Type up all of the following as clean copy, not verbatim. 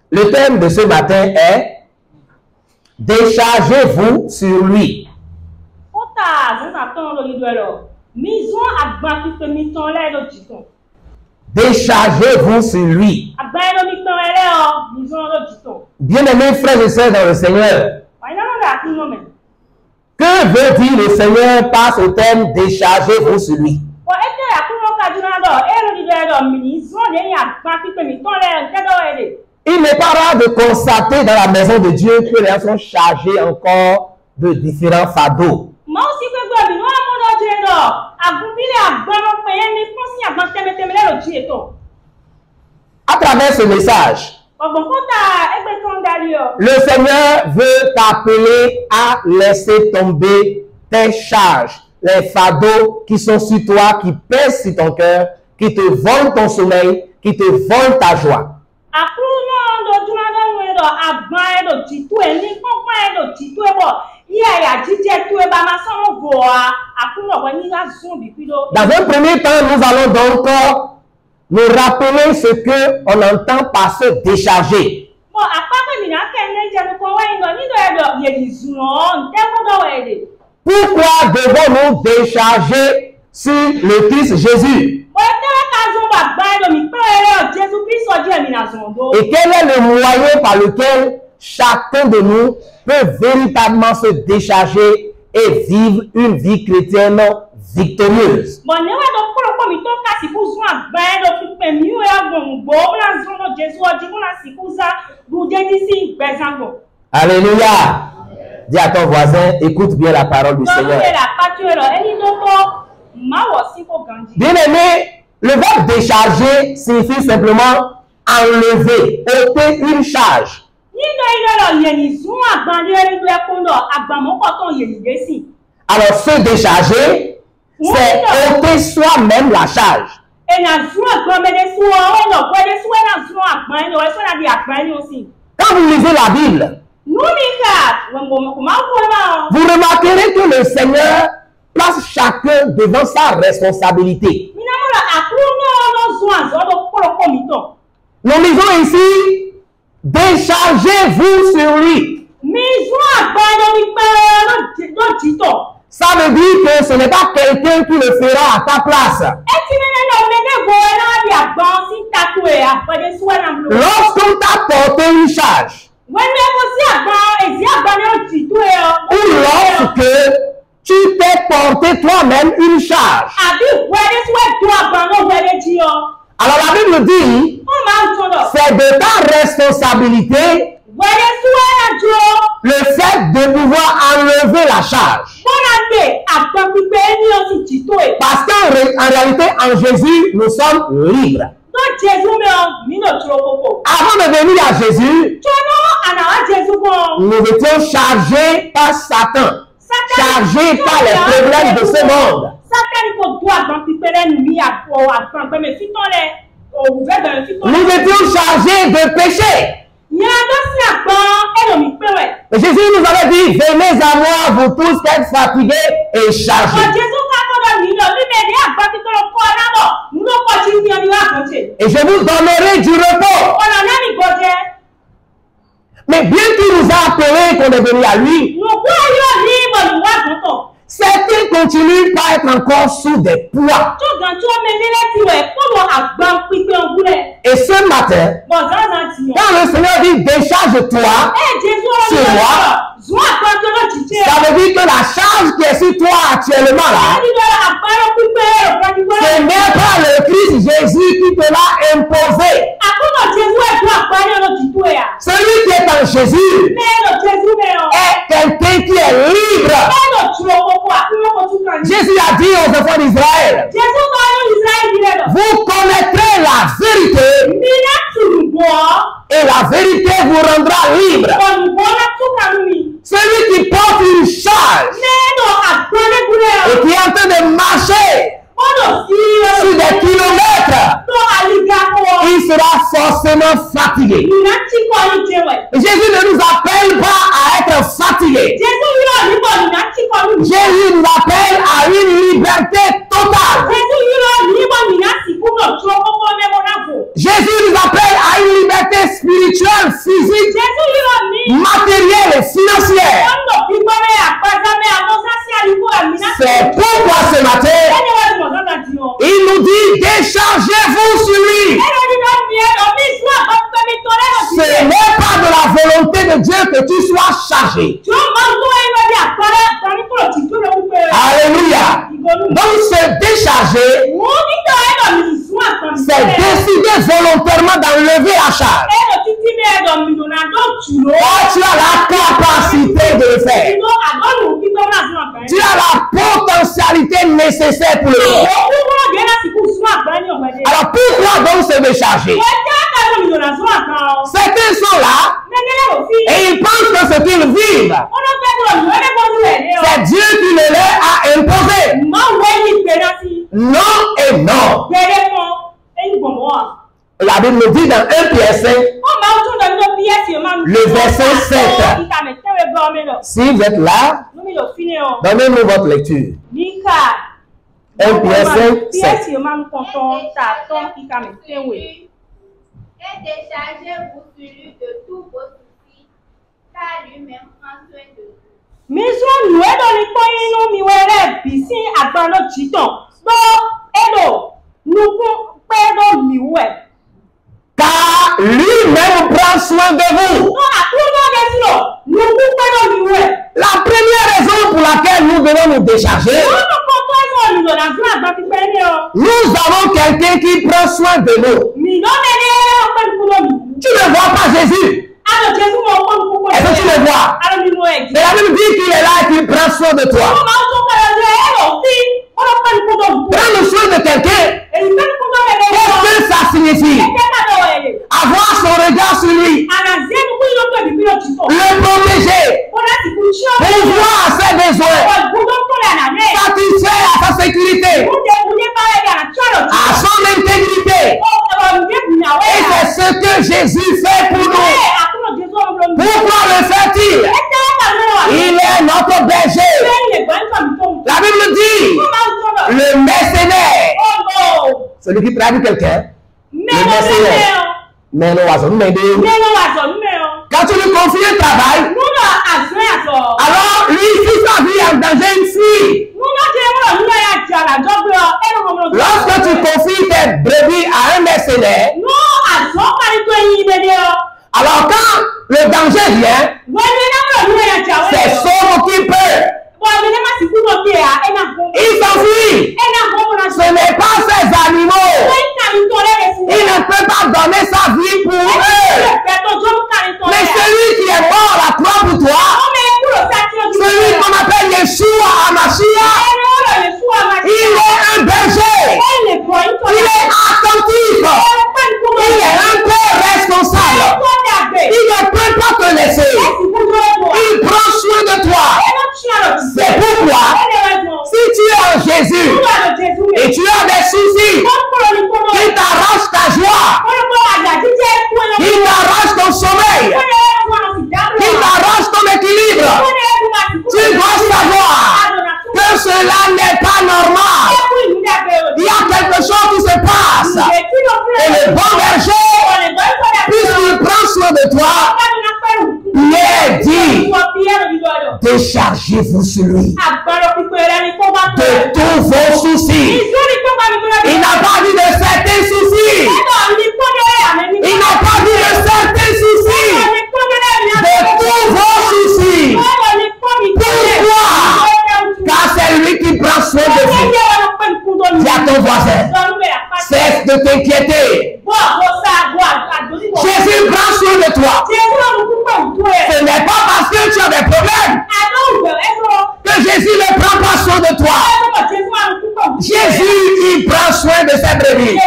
Le thème de ce matin est déchargez-vous sur lui. Déchargez-vous sur lui. Bien-aimés frères et sœurs dans le Seigneur, que veut dire le Seigneur par ce thème déchargez-vous sur lui? Il n'est pas rare de constater dans la maison de Dieu que les gens sont chargés encore de différents fardeaux. À travers ce message, le Seigneur veut t'appeler à laisser tomber tes charges, les fardeaux qui sont sur toi, qui pèsent sur ton cœur, qui te volent ton sommeil, qui te volent ta joie. Dans un premier temps, nous allons donc nous rappeler ce qu'on entend par se décharger. Pourquoi devons-nous décharger sur le Christ Jésus? Et quel est le moyen par lequel chacun de nous peut véritablement se décharger et vivre une vie chrétienne victorieuse? Alléluia. Dis à ton voisin, écoute bien la parole du Seigneur. Bien aimé, le verbe décharger signifie simplement enlever, ôter une charge. Alors, se décharger, c'est ôter soi-même la charge. Quand vous lisez la Bible, vous remarquerez que le Seigneur place chacun devant sa responsabilité. Nous lisons ici, déchargez-vous sur lui. Ça veut dire que ce n'est pas quelqu'un qui le fera à ta place. Lorsqu'on t'a porté une charge, ou lorsque tu t'es porté toi-même une charge, alors la Bible dit, c'est de ta responsabilité le fait de pouvoir enlever la charge. Parce qu'en réalité, en Jésus, nous sommes libres. Avant de venir à Jésus, nous étions chargés par Satan, chargés par les problèmes de ce monde. Nous étions chargés de péché. Et Jésus nous avait dit, venez à moi, vous tous qui êtes fatigués et chargés. Et je vous donnerai du repos. Mais bien qu'il nous a appelés qu'on est venu à lui, certains continuent par être encore sous des poids. Et ce matin, quand le Seigneur dit décharge-toi sur moi, ça veut dire que la charge qui est sur toi actuellement là, ce n'est pas le Christ Jésus qui te l'a imposé. Celui qui est en Jésus est quelqu'un qui est libre. Jésus a dit aux enfants d'Israël, vous connaîtrez la vérité et la vérité vous rendra libre. Celui qui porte une charge et qui est en train de marcher sur des kilomètres, il sera forcément vraiment fatigué. Jésus ne nous appelle pas à être fatigués. Jésus nous appelle à une liberté totale. Jésus nous appelle à une liberté spirituelle, physique, matérielle et financière. C'est pourquoi ce matin, il nous dit déchargez-vous sur lui. Ce n'est pas de la volonté de Dieu que tu sois chargé. Alléluia. Donc se décharger, c'est décider volontairement d'enlever la charge. Oh, tu as la capacité de le faire. Tu as la potentialité nécessaire pour le faire. Alors pourquoi donc se décharger? Certains sont là et ils pensent que ce qu'ils vivent, c'est Dieu qui le leur a imposé. Non et non. La Bible nous dit dans 1 Pierre 5, le verset 7. Si vous êtes là, donnez-nous votre lecture. 1 Pierre 5, 7. Et déchargez-vous sur lui de tous vos soucis, car lui-même prend soin de vous. Car lui-même prend soin de vous. La première raison pour laquelle nous devons nous décharger, nous avons quelqu'un qui prend soin de nous. Tu ne vois pas Jésus. Est-ce que tu le vois? Mais la Bible dit qu'il est là et qu'il prend soin de toi. Prendre soin de quelqu'un, qu'est-ce que ça signifie? Avoir son regard sur lui, le protéger, pourvoir à ses besoins, satisfaire à sa sécurité, à son intégrité. Et c'est ce que Jésus fait pour nous. Pourquoi le fait-il? Il est notre berger. La Bible dit, le mercenaire, celui qui traduit quelqu'un, le mercenaire. Mais non, quand tu lui confies un travail, alors lui, si sa vie est en danger, il fuit. Lorsque tu confies tes brebis à un mercenaire, alors quand le danger vient, c'est son qui peut. Il s'enfuit. Ce n'est pas ces animaux. Il ne peut pas donner sa vie pour eux. Mais celui qui est mort à la croix pour toi, celui qu'on appelle Yeshua Hamashiach, il est un berger. Il est attentif. Il est un peu responsable. Il ne peut pas te laisser. Il prend soin de toi. C'est pourquoi, si tu es en Jésus et tu as des soucis qui t'arrachent ta joie, qui t'arrachent ton sommeil, qui t'arrachent ton équilibre, tu dois savoir que cela n'est pas normal. Il y a quelque chose qui se passe. Et le bon berger, puisqu'il prend soin de toi, Pierre dit, déchargez-vous sur lui de tous vos soucis. Il n'a pas dit de certains soucis. Il n'a pas dit de certains soucis. De tous vos soucis. Pourquoi? Car c'est lui qui prend soin de vous. Dis à ton voisin, cesse de t'inquiéter. Jésus prend soin de toi. Ce n'est pas parce que tu as des problèmes que Jésus ne prend pas soin de toi. Jésus, il prend soin de ses brebis.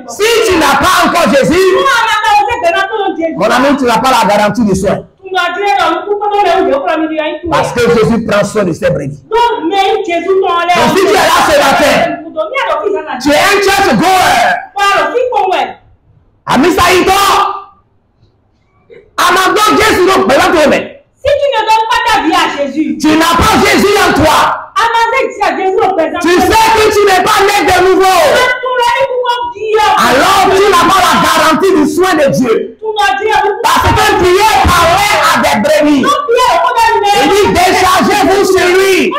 Si tu n'as pas encore Jésus, mon ami, tu n'as pas la garantie du soin. Parce que Jésus prend soin de ses brebis. Donc si tu es là ce matin, tu es un church goer, Amisaïto. Amandon Jésus donc présente toi. Si tu ne donnes pas ta vie à Jésus, Tu n'as pas Jésus en toi. Tu sais que tu n'es pas né de nouveau. Alors tu n'as pas la garantie du soin de Dieu. Parce que Dieu parlait à des brebis. Il dit déchargez-vous sur lui.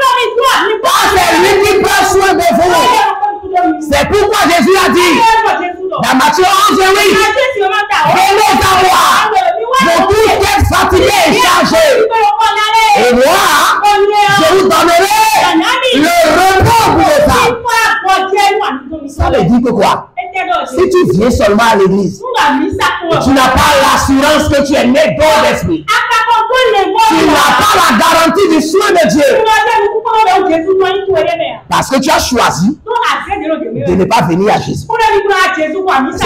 Parce que c'est lui qui prend soin de vous. C'est pourquoi Jésus a dit dans Matthieu 11, oui, venez à moi, vous tous qui êtes fatigués et chargés, et moi, je vous donnerai le repos pour les âmes. Ça veut dire que quoi? Si tu viens seulement à l'église, tu n'as pas l'assurance que tu es né d'or d'esprit. Tu n'as pas la garantie du soin de Dieu. Parce que tu as choisi de ne pas venir à Jésus. Si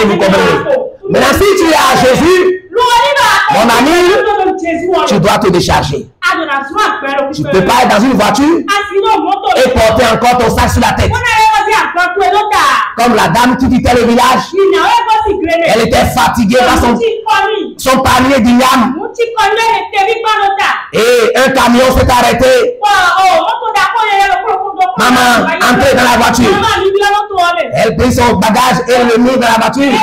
vous comprenez. Maintenant, si tu es à Jésus, mon ami, tu dois te décharger. Tu ne peux pas être dans une voiture et porter encore ton sac sur la tête. Comme la dame qui quittait le village, elle était fatiguée par son panier d'Ignam. Et un camion s'est arrêté. Maman, entrez dans la voiture. Elle prit son bagage et le mit dans la voiture.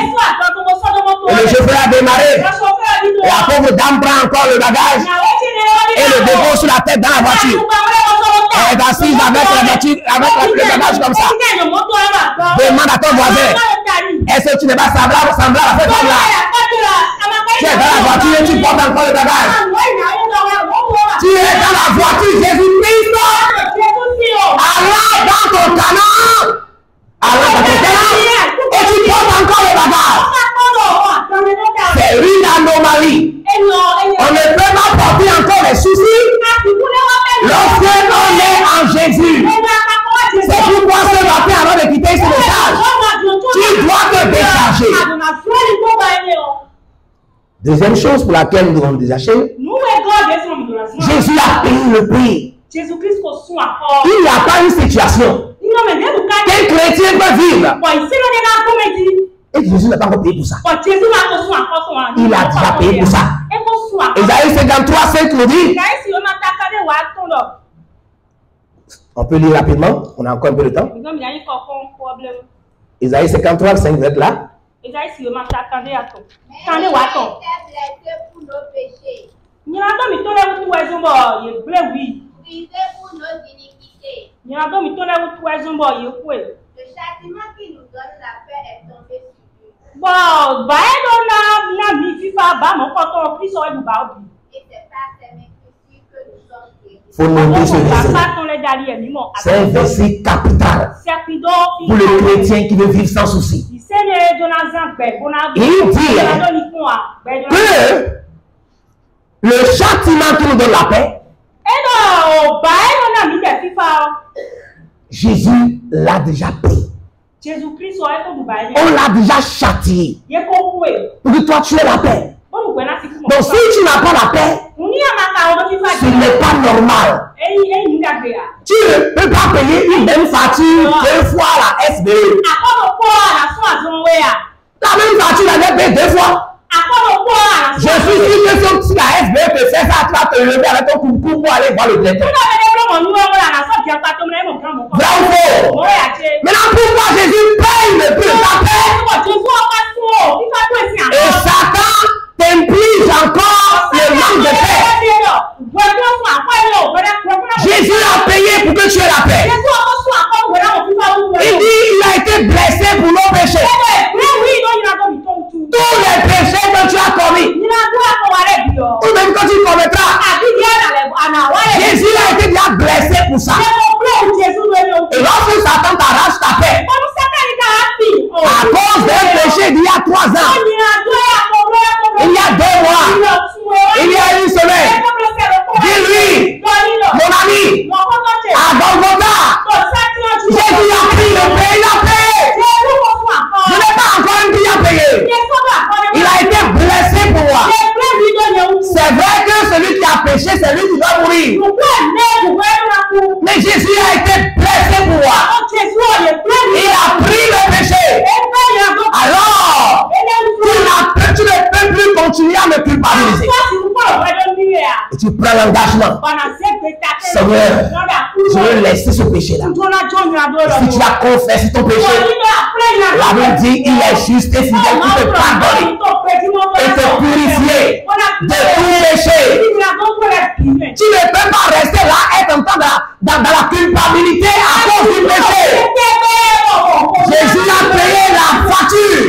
Et le chauffeur a démarré. Et la pauvre dame prend encore le bagage et le dépose sur la tête dans la voiture. Elle est assise avec la voiture, avec le bagage comme ça. Demande à ton voisin, est-ce que tu n'es pas semblable à cette femme-là? Tu es dans la voiture et tu portes encore le bagage. Tu es dans la voiture, Jésus-Christ. Allah dans ton canon. Allah dans ton canon. Et tu portes encore le bagage. C'est une anomalie. On ne peut pas porter encore les soucis lorsque on est en Jésus. C'est pourquoi ce matin, avant de quitter ce message, tu dois te décharger. Deuxième chose pour laquelle nous devons nous décharger, Jésus a payé le prix. Il n'y a pas une situation qu'un chrétien peut vivre et Jésus n'a pas encore payé pour ça. Il a déjà payé pour ça. Isaïe 53, 5 nous dit. On peut lire rapidement, on a encore un peu de temps. Isaïe 53, 5, vous êtes là? Le châtiment qui nous donne la paix est tombé sur lui. Et c'est par ses mains que nous sommes guéris. Faut noter ce verset. C'est un verset capital pour le chrétien qui veut vivre sans souci. Il dit que le châtiment qui nous donne la paix, Jésus l'a déjà payé. On l'a déjà châtié pour que toi tu aies la paix. Donc si tu n'as pas la paix, ce n'est pas normal. Tu ne peux pas payer une même facture deux fois la SBE. La même facture, elle est payée deux fois. Je suis sûr que si la SBE te fait ça, tu vas te lever avec ton coucou pour aller voir le directeur. Vrai ou faux? Maintenant, pourquoi Jésus paye le prix de ta paix? Et Satan t'implique encore le manque de paix. Jésus a payé pour que tu aies la paix. Il dit il a été blessé pour nos péchés. Tous les péchés que tu as commis, ou même que tu commettras, Jésus a été déjà blessé pour ça. Et lorsque Satan t'arrache ta paix, à cause d'un péché d'il y a 3 ans, il y a 2 mois, il y a une semaine, dis-lui, mon ami, à Golgotha, Jésus a pris le paix, il a payé. Je n'ai pas encore dit à payer. Il a été blessé pour moi. C'est vrai que celui qui a péché, c'est lui qui doit mourir. Mais Jésus te culpabiliser. Et tu prends l'engagement. Seigneur, je veux laisser ce péché-là. Si tu as confessé ton péché, la Bible dit il est juste et fidèle pour te pardonner et te purifier de tout péché. Tu ne peux pas rester là, être en temps dans la culpabilité à cause du péché. Jésus a payé la facture.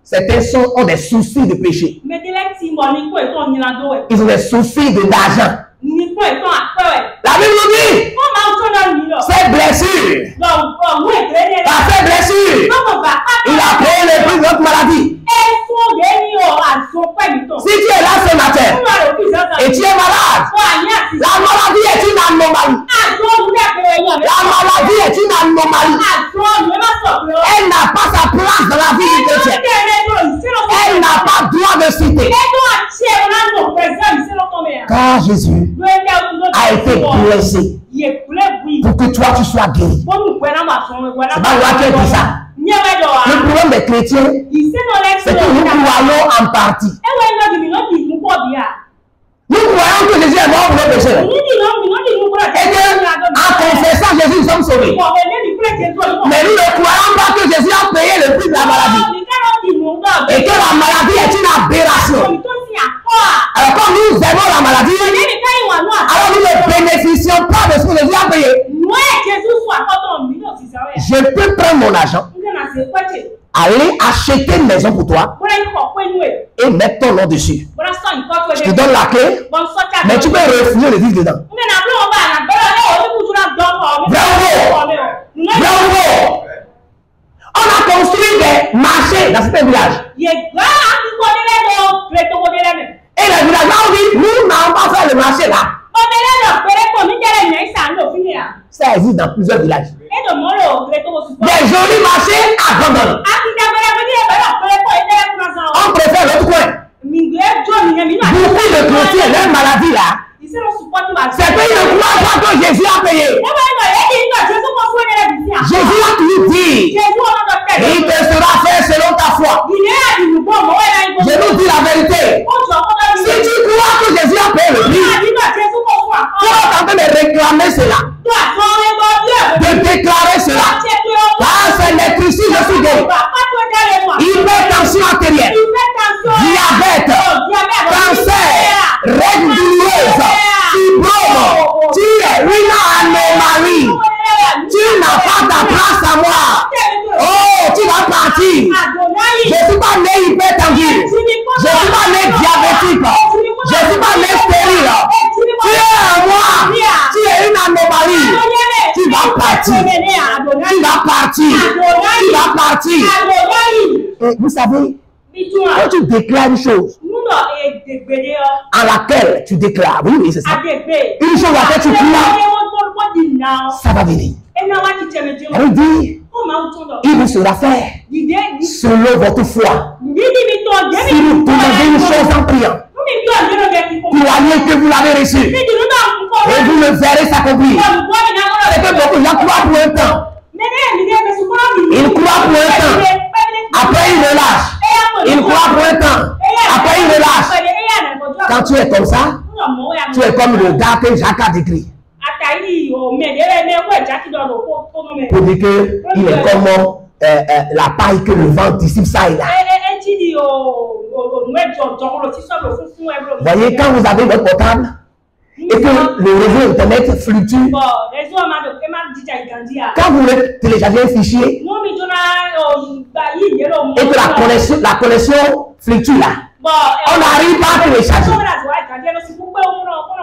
Certains ont des soucis de péché. Ils ont des soucis d'argent. La Bible nous dit, ces blessures, par ces blessures, il a payé le prix de notre maladie. Si tu es là ce matin et tu es malade, la maladie est une anomalie. La maladie est une anomalie. Elle n'a pas sa place dans la vie du chrétien. Elle n'a pas droit de citer. Car Jésus a été blessé pour que toi tu sois guéri. C'est pas moi qui ai dit ça. Le problème des chrétiens, c'est que nous croyons en partie. Nous croyons que Jésus est mort pour nos péchés. Et que en confessant Jésus, nous sommes sauvés. Mais nous ne croyons pas que Jésus a payé le prix de la maladie. Et que la maladie est une aberration. Alors comme nous aimons la maladie, alors nous ne bénéficions pas de ce que Jésus a payé. Je peux prendre mon argent, aller acheter une maison pour toi et mettre ton nom dessus. Je te donne la clé, mais tu peux refuser de vivre dedans. Bravo! On a construit des marchés dans certains villages. Et les villageois ont dit, nous n'allons pas faire le marché là. Ça existe dans plusieurs villages. Des jolis marchés abandonnés. On préfère l'autre coin. Beaucoup de chrétiens, leur maladie là, c'est qu'ils ne croient pas que Jésus a payé. Jésus a toujours dit, il te sera fait selon ta foi. Je nous dis la vérité. Si tu crois que Jésus a payé le prix, tu es en train de réclamer cela, de déclarer cela. Car c'est l'être ici, je suis guéri. Hypertension artérielle, diabète, cancer, règles douloureuses, fibrome, tu es une anomalie. Tu n'as pas ta place à moi. Oh, tu vas partir. Je ne suis pas né hypertendu. Je ne suis pas né diabétique. Je ne suis pas né stérile. Tu es à moi. Tu es une anomalie. Tu vas partir. Tu vas partir. Tu vas partir. Et vous savez, quand tu déclares une chose à laquelle tu déclares, oui, c'est ça. Une chose à laquelle tu crois, ça va venir. Elle dit, il vous sera fait selon votre foi. Si vous demandez une chose en priant, croyez que vous l'avez reçu et vous le verrez s'accomplir. C'est que beaucoup de gens croient pour un temps. Ils croient pour un temps. Après ils relâchent. Ils croient pour un temps. Après ils relâchent. Quand tu es comme ça, tu es comme le gars que Jacques a décrit. Pour dire qu'il est comme la paille que le vent dissipe ça et là. Voyez, quand vous avez votre portable et que le réseau internet fluctue, quand vous voulez télécharger un fichier et que la connexion fluctue là, on n'arrive pas à télécharger.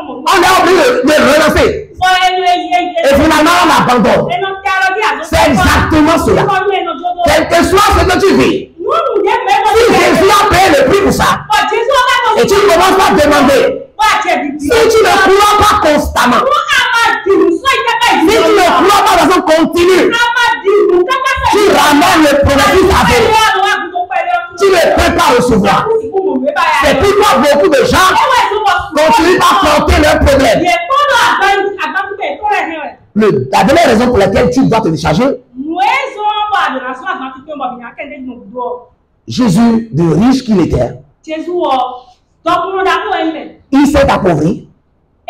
On est obligé de relancer. Et finalement, on abandonne. C'est exactement cela. Quel que soit ce que tu vis, si Jésus a payé le prix pour ça, et tu commences à demander, si tu ne crois pas constamment, si tu ne crois pas de façon continue, tu ramènes le progressisme avec. Tu ne peux pas recevoir. C'est pourquoi beaucoup de gens continuent à porter leurs problèmes. La dernière raison pour laquelle tu dois te décharger, Jésus, de riche qu'il était, Jésus donc nous d'accord amen. Il s'est appauvri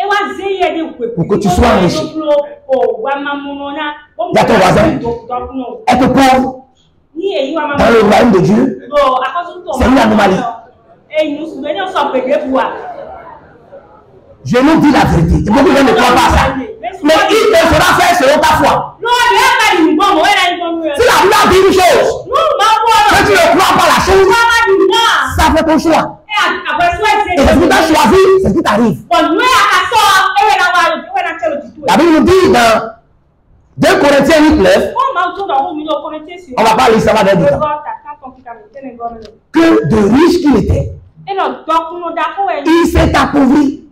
Et wa zeye de pour que tu sois enrichi. Il y a ton voisin. Être pauvre dans le royaume de Dieu, c'est une anomalie. Je nous dis la vérité. Beaucoup de gens ne croient pas à ça. Mais il te fera faire selon ta foi. Si la Bible dit une chose, que tu ne crois pas la chose, ça fait ton choix. Et c'est ce que tu as choisi, c'est ce qui t'arrive. La Bible nous dit dans 2 Corinthiens 8:9, on va pas lire ça va d'un temps, que de riche qu'il était, il s'est appauvri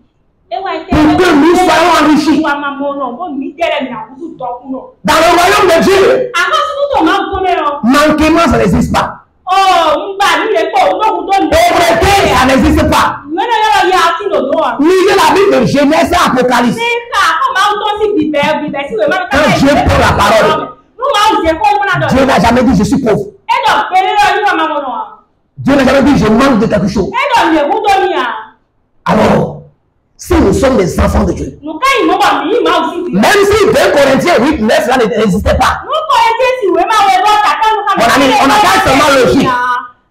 pour que nous soyons enrichis. Dans le royaume de Dieu, manquement, ça n'existe pas. Pauvreté, ça n'existe pas. Lisez la Bible de Genèse et Apocalypse. Quand Dieu prend la parole, Dieu n'a jamais dit je suis pauvre. Dieu n'a jamais dit je manque de quelque chose. Alors, si nous sommes des enfants de Dieu, même si 2 Corinthiens 8:9 là n'existait pas, mon ami, on n'a pas seulement logique.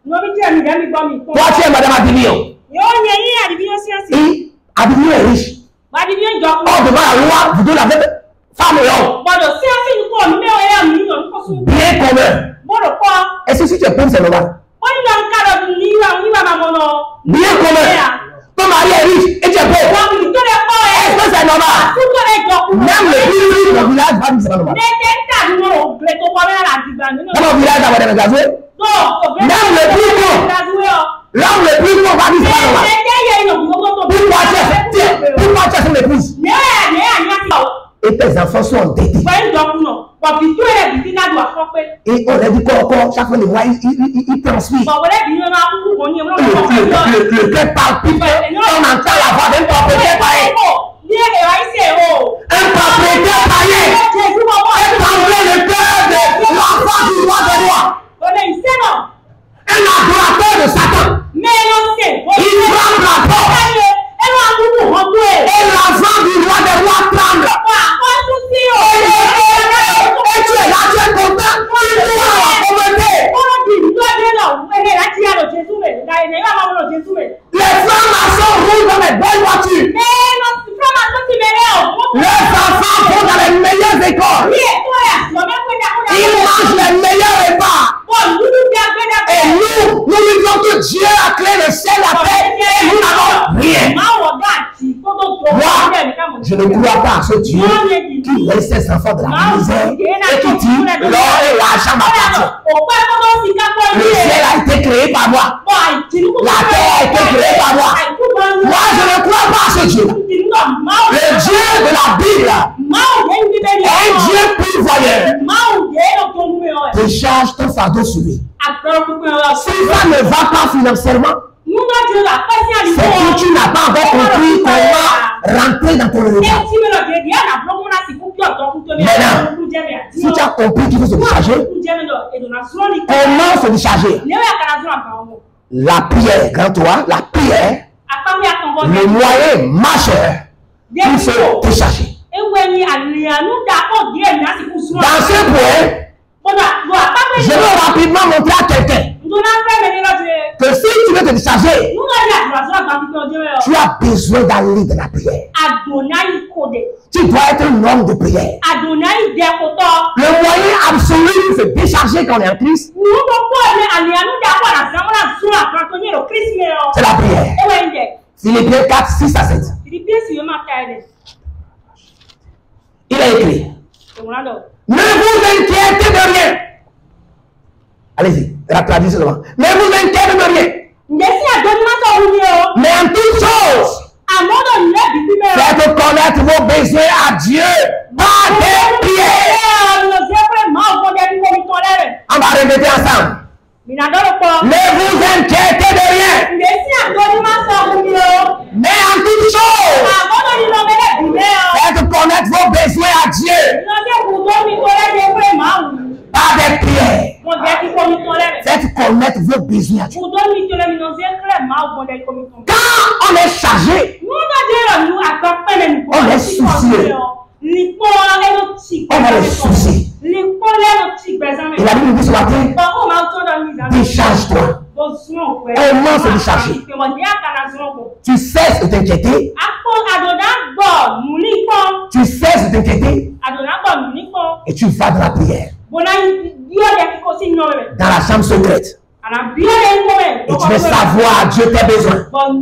Toi, tu es Madame Adivio. Et Adivio est riche. Or, devant la loi, vous devez la même femme et homme. Bien commun. Et si tu es pauvre, c'est normal. Bien commun. Ton mari est riche et tu es pauvre. Est-ce que c'est normal? Même le plus riche du village va dire c'est pas normal. Dans mon village, d'avoir des gazouilles. Même le plus pauvre, l'homme le plus pauvre va dire c'est pas normal. Pourquoi tu as son épouse? Et tes enfants sont endettés. Et on a dit encore, chaque fin de mois, il transpire. Le cœur palpite, on entend la voix d'un propriétaire païen. Un propriétaire païen. Un trembler le cœur de l'enfant du roi des rois. Un adorateur de Satan. Il frappe la porte. Et l'enfant du roi des rois tremble. Et tu es là, tu es content. Tu es là, les francs-maçons roulent dans les bonnes voitures. Les enfants vont dans les meilleures écoles. Ils mangent les meilleurs repas. Et nous disons que Dieu a créé le ciel, la terre, et nous n'avons rien. Moi, je ne crois pas à ce Dieu qui laisse ses enfants de la misère et qui dit l'or et l'argent m'appartiennent. Le ciel a été créé par moi. La terre a été créée par moi. Moi, je ne crois pas à ce Dieu. Le Dieu de la Bible est un Dieu pourvoyeur. Décharge ton fardeau sur lui. Si ça ne va pas financièrement, c'est que tu n'as pas encore compris comment rentrer dans ton repas. Maintenant, si tu as compris qu'il faut se décharger, comment se décharger? La prière, grand toi, la prière, le moyen majeur pour se décharger. Dans ce point, je veux rapidement montrer à quelqu'un que si tu veux te décharger, tu as besoin d'aller de la prière. Tu dois être un homme de prière. Le moyen absolu de se décharger quand on est en Christ, c'est la prière. Philippiens 4, 6 à 7. Il a écrit: ne vous inquiétez de rien. Allez-y, la traduction devant. Ne vous inquiétez de rien. Mais en toute chose, faites connaître vos besoins à Dieu par des prières. On va répéter ensemble. Ne vous inquiétez de rien. Mais en toute chose, faites connaître vos besoins à Dieu par des prières. Faites connaître vos besoins à Dieu. Quand on est chargé, on est soucieux. On a les soucis. Et la Bible dit ce matin, décharge-toi. Comment se décharger? Tu cesses de t'inquiéter. Tu cesses de t'inquiéter. Et tu vas dans la prière. Dans la chambre secrète. Et tu veux savoir Dieu tes besoins. Dans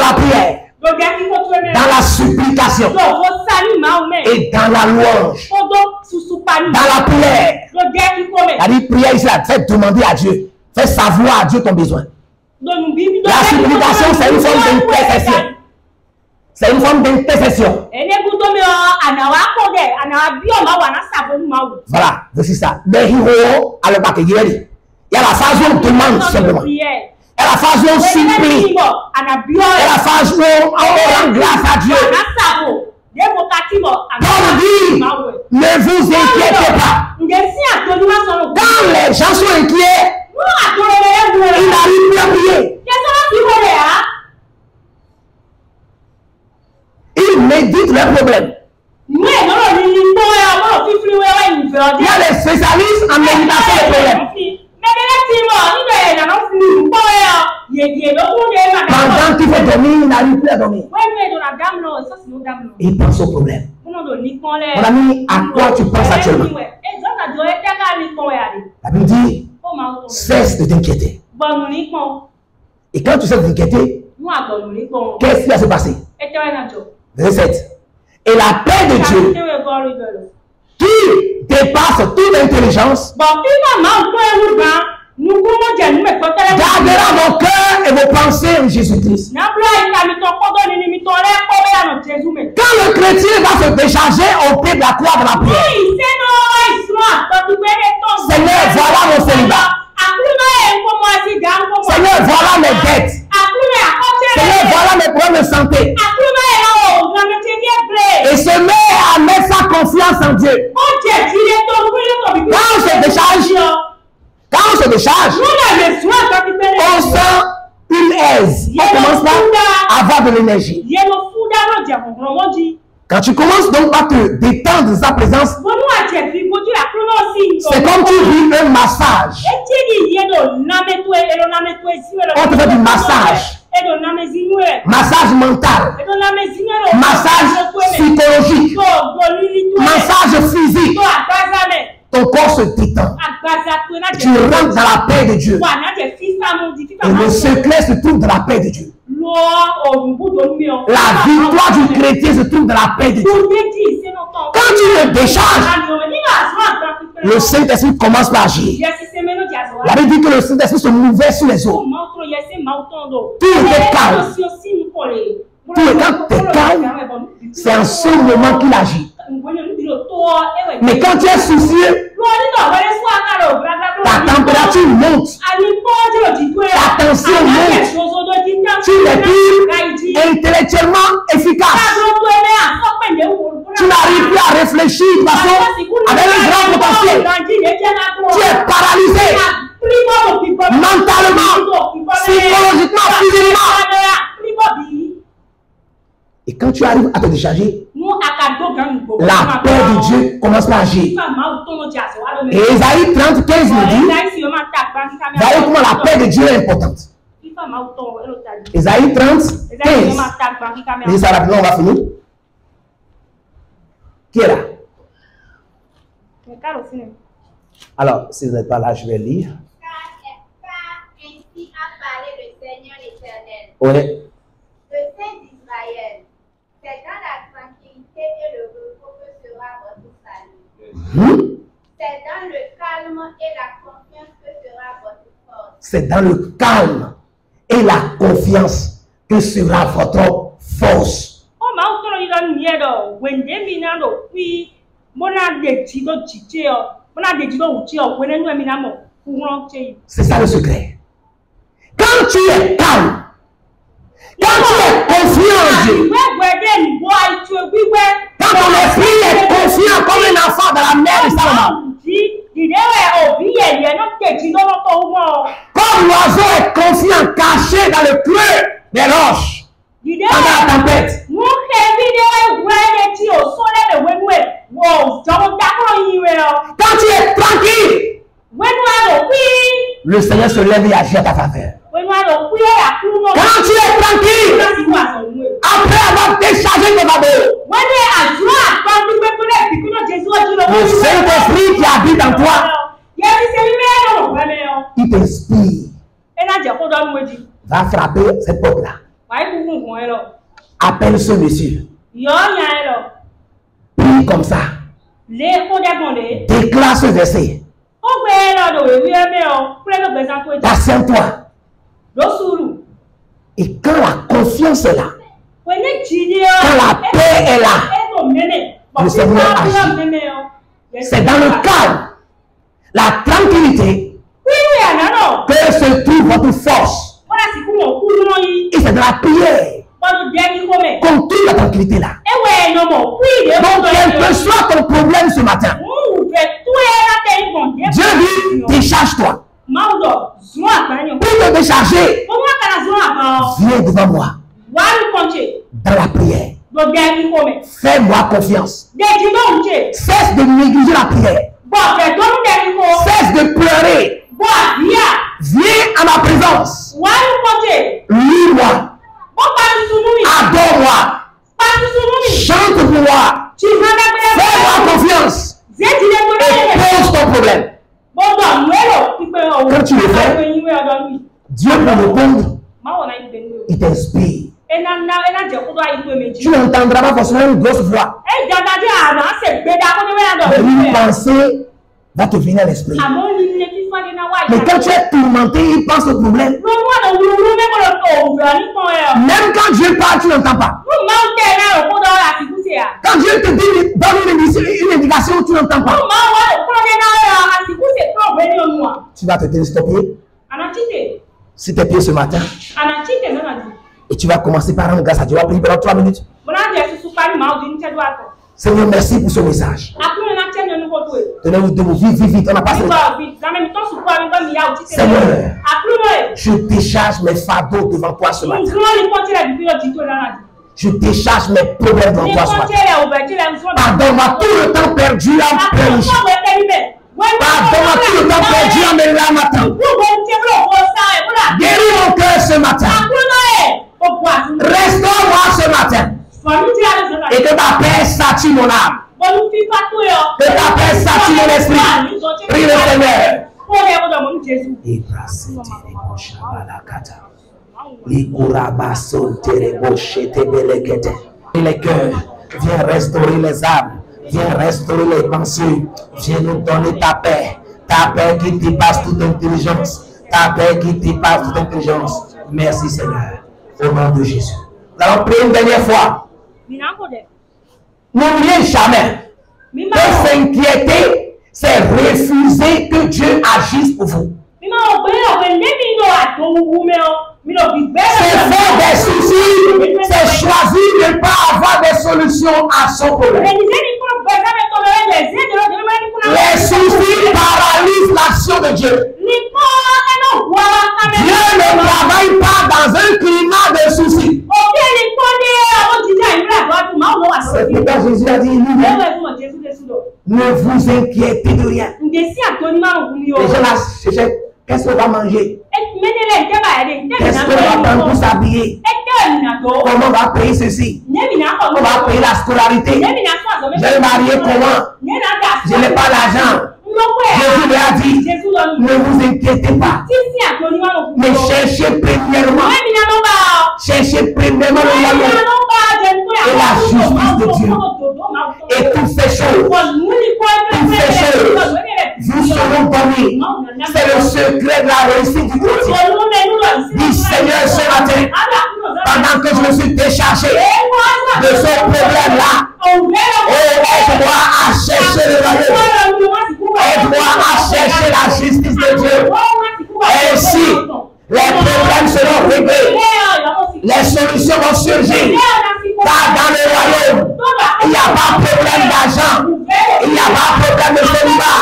la prière. Dans la supplication. Et dans la louange. Dans la prière. La prière ici, fais demander à Dieu. Fais savoir à Dieu ton besoin. La supplication, c'est une forme d'intercession. C'est une forme d'intercession. Voilà, c'est ça. Le héros a le bac. Il y a la phase où on demande simplement. Il y a la phase où on supplie. Il y a la phase où on rend grâce à Dieu. Paul dit, ne vous inquiétez pas. Quand les gens sont inquiets, ils n'arrivent plus à prier. Ils méditent leurs problèmes. Il y a des spécialistes en méditation des problèmes. Pendant qu'il fait dormir, il n'arrive plus à dormir. Il pense au problème. Mon ami, à quoi tu penses actuellement? La Bible dit, cesse de t'inquiéter. Et quand tu cesses de t'inquiéter, qu'est-ce qui va se passer? Verset 7. Et la paix de Dieu, qui dépasse toute intelligence, gardera vos cœurs et vos pensées en Jésus-Christ. Quand le chrétien va se décharger au pied de la croix de la prière, Seigneur, voilà mon célibat. Seigneur, voilà mes dettes. Seigneur, voilà mes problèmes de santé. Et se met à mettre sa confiance en Dieu. Quand on se décharge, on sent une aise. On commence à avoir de l'énergie. Quand tu commences donc à te détendre de sa présence, c'est comme tu vis un massage. On te fait du massage. Massage mental. Massage psychologique. Massage physique. Ton corps se détend. Tu rentres dans la paix de Dieu. Et le secret se trouve dans la paix de Dieu. La victoire du chrétien se trouve dans la paix de Dieu. Quand tu le décharges, le Saint-Esprit commence par agir. La Bible dit que le Saint-Esprit se mouvait sur les eaux. Tout était calme. Tout est quand tu es calme, c'est en ce moment qu'il agit. Mais quand tu es soucieux, ta température monte, ta tension monte, tu n'es plus intellectuellement efficace. Tu n'arrives plus à réfléchir de façon avec un grand potentiel. Tu es paralysé mentalement, psychologiquement, physiquement. Et quand tu arrives à te décharger, la paix de Dieu commence par agir. Et Ésaïe 30, 15 nous dit, voyez comment la paix de Dieu est importante. Ésaïe 30, 15. Lisez ça rapidement, on va finir. Qui est là? Alors, si vous n'êtes pas là, je vais lire. Car ainsi a parlé le Seigneur l'Éternel. Ouais. Le Saint d'Israël, c'est dans la tranquillité et le repos que sera votre salut. C'est dans le calme et la confiance que sera votre force. C'est dans le calme et la confiance que sera votre force. C'est ça le secret. Quand tu es calme, quand tu es confiant en Dieu, quand ton esprit est confiant comme un enfant dans la mère de sa maman, comme l'oiseau marcher dans le creux des roches pendant la tempête. Quand tu es tranquille, le Seigneur se lève et agit à ta faveur. Quand tu es tranquille, après avoir déchargé tes fardeaux, le Saint-Esprit qui habite en toi, il t'inspire. Va frapper cette porte-là. Appelle ce monsieur. Prie comme ça. Déclare ce verset. Patiente-toi. Et quand la confiance est là, quand la paix est là, le Seigneur agit. C'est dans le calme, la tranquillité, que se trouve votre force. Et c'est dans la prière qu'on trouve la tranquillité là. Donc, quel que soit ton problème ce matin, Dieu dit, décharge-toi. Pour te décharger, viens devant moi dans la prière. Fais-moi confiance. Cesse de négliger la prière. Cesse de pleurer. Viens à ma présence. Lis-moi. Adore-moi. Chante pour moi. Fais-moi confiance. Et pose ton problème. Quand tu le fais, Dieu peut répondre. Il t'inspire. Tu n'entendras pas forcément une grosse voix. Mais une pensée va te venir à l'esprit. Mais quand tu es tourmenté, il pense au problème. Même quand Dieu parle, tu n'entends pas. Quand Dieu te dit, donne une indication, tu n'entends pas. Tu vas te stopper sur tes pieds ce matin. Et tu vas commencer par rendre grâce à Dieu. Tu vas prier pendant 3 minutes. Seigneur, merci pour ce message. Donnez-vous de vous vite, on n'a pas ce temps. Seigneur, je décharge mes fardeaux devant toi ce matin. Je décharge mes problèmes devant toi ce matin. Pardonne-moi tout le temps perdu en péché. Pardonne-moi tout le temps perdu en mes larmes. Guéris mon cœur ce matin. Restaure-moi ce matin. Et que ta paix sature mon âme. Que ta paix sature mon esprit. Prie le Seigneur. Les cœurs, viens restaurer les âmes. Viens restaurer les pensées. Viens nous donner ta paix. Ta paix qui dépasse toute intelligence. Ta paix qui dépasse toute intelligence. Merci Seigneur. Au nom de Jésus. Nous allons prier une dernière fois. N'oubliez jamais que s'inquiéter, c'est refuser que Dieu agisse pour vous. C'est faire des soucis, c'est choisir de ne pas avoir des solutions à son problème. Les soucis paralysent l'action de Dieu. Dieu ne travaille pas dans un climat de soucis. C'est pourquoi Jésus a dit, ne vous inquiétez de rien. Les gens là, qu'est-ce qu'on va manger? Qu'est-ce qu'on va prendre pour s'habiller? Comment on va payer ceci? On va payer la scolarité. Je vais marier comment? Je n'ai pas l'argent. Jésus lui a dit, ne vous inquiétez pas. Mais cherchez premièrement le royaume et la justice de Dieu. Et toutes ces choses vous seront données. C'est le secret de la réussite du quotidien. Dis Seigneur ce matin, pendant que je me suis déchargé de ce problème-là, aide-moi à chercher le royaume. Aide-moi à chercher la justice de Dieu. Ainsi, les problèmes seront réglés. Les solutions vont surgir. Car dans le royaume, il n'y a pas de problème d'argent. Il n'y a pas de problème de célibat.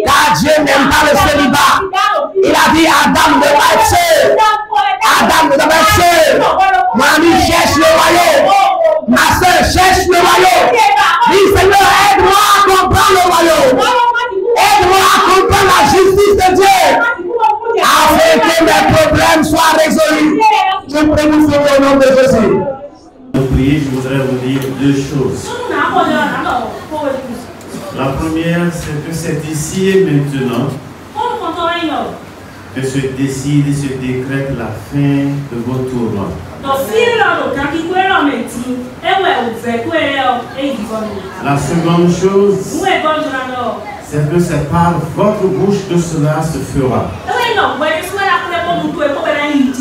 Car Dieu n'aime pas le célibat. Il a dit Adam ne va être seul. Adam ne voudrais vous dire deux choses. La première, c'est que c'est ici et maintenant que se décide et se décrète la fin de vos tourments. La seconde chose, c'est que c'est par votre bouche que cela se fera.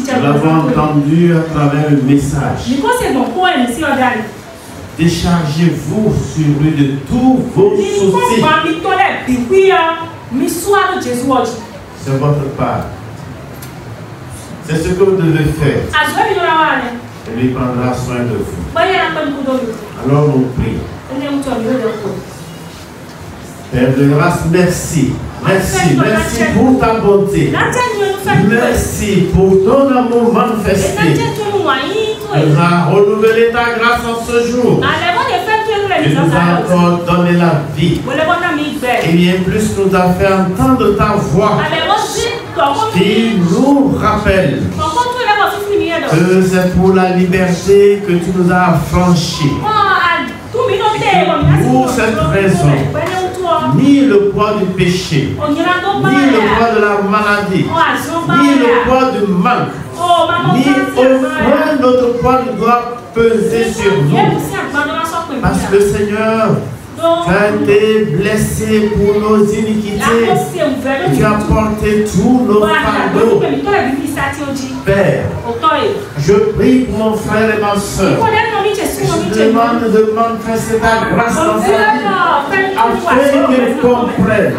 Nous l'avons entendu à travers le message. Déchargez-vous sur lui de tous vos soucis. C'est votre part. C'est ce que vous devez faire. Et lui prendra soin de vous. Alors on prie. Père de grâce, merci. Merci, merci pour ta bonté. Merci pour ton amour manifesté. Tu nous as renouvelé ta grâce en ce jour. Tu nous as encore donné la vie. Et bien plus, nous as fait entendre ta voix qui nous rappelle que c'est pour la liberté que tu nous as affranchis. Pour cette raison, ni le poids du péché, ni le poids de la maladie, ni le poids du manque, ni aucun autre poids ne doit peser sur nous. Parce que Seigneur, tu as été blessé pour nos iniquités. Tu as porté tous nos fardeaux. Père, je prie pour mon frère et ma soeur. Je demande de manifester ta grâce dans sa vie, afin qu'il comprenne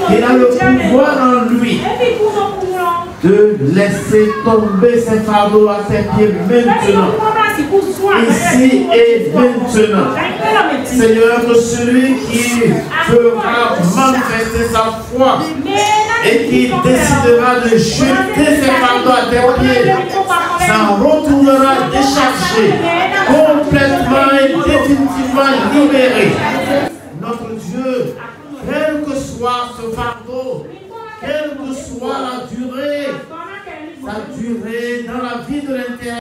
qu'il a le pouvoir en lui de laisser tomber ses fardeaux à ses pieds maintenant, ici et maintenant. Seigneur, que celui qui fera manifester sa foi et qui décidera de jeter ses fardeaux à tes pieds, s'en retournera déchargé, complètement et définitivement libéré. Notre Dieu, quel que soit ce fardeau, quelle que soit la durée, sa durée dans la vie de l'intérieur,